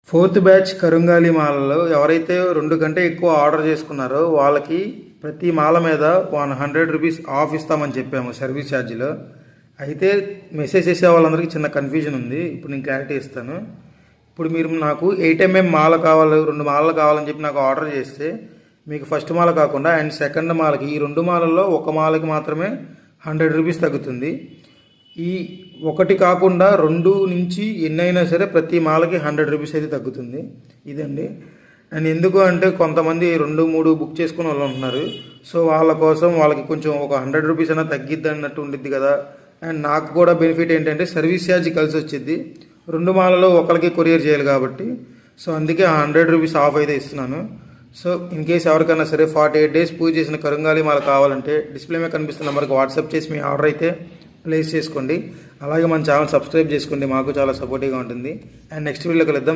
Fourth batch కరుంగాలి మాలలో ఎవరైతే 2 కంటే ఎక్కువ ఆర్డర్ చేసుకున్నారో వాళ్ళకి ప్రతి మాల మీద 100 రూపీస్ ఆఫ్ ఇస్తామని చెప్పాము సర్వీస్ ఛార్జీలో. అయితే మెసేజ్ చేసే వాళ్ళందరికీ చిన్న కన్ఫ్యూజన్ ఉంది. ఇప్పుడు నేను క్లారిటీ ఇస్తాను. ఇప్పుడు మీరు నాకు 8mm మాల కావాలి, 2 మాలలు కావాలని చెప్పి నాకు ఆర్డర్ చేస్తే మీకు ఫస్ట్ మాల కాకుండా అండ్ సెకండ్ మాలకి ఈ 2 మాలల్లో ఒక మాలకి మాత్రమే 100 రూపీస్ తగ్గుతుంది. ఈ ఒకటి కాకుండా 2 నుంచి ఎన్నైనా సరే ప్రతి మాలకి 100 రూపీస్ అయితే తగ్గుతుంది. ఇదండి. అండ్ ఎందుకు అంటే కొంతమంది 2, 3 బుక్ చేసుకుని వాళ్ళు ఉంటున్నారు. సో వాళ్ళ కోసం వాళ్ళకి కొంచెం ఒక 100 రూపీస్ అయినా తగ్గిద్ది అన్నట్టు ఉండిద్ది కదా. అండ్ నాకు కూడా బెనిఫిట్ ఏంటంటే సర్వీస్ ఛార్జ్ కలిసి వచ్చింది. 2 మాలలో ఒకరికి కొరియర్ చేయాలి కాబట్టి సో అందుకే 100 రూపీస్ ఆఫ్ అయితే ఇస్తున్నాను. సో ఇన్ కేస్ ఎవరికైనా సరే 48 డేస్ పూజ చేసిన కరుంగాలి మాల కావాలంటే డిస్ప్లే మీద కనిపిస్తున్న నెంబర్కి వాట్సాప్ చేసి మీ ఆర్డర్ అయితే ప్లేస్ చేసుకోండి. అలాగే మన ఛానల్ సబ్స్క్రైబ్ చేసుకోండి, మాకు చాలా సపోర్టివ్గా ఉంటుంది. అండ్ నెక్స్ట్ వీడియోలో కలుద్దాం.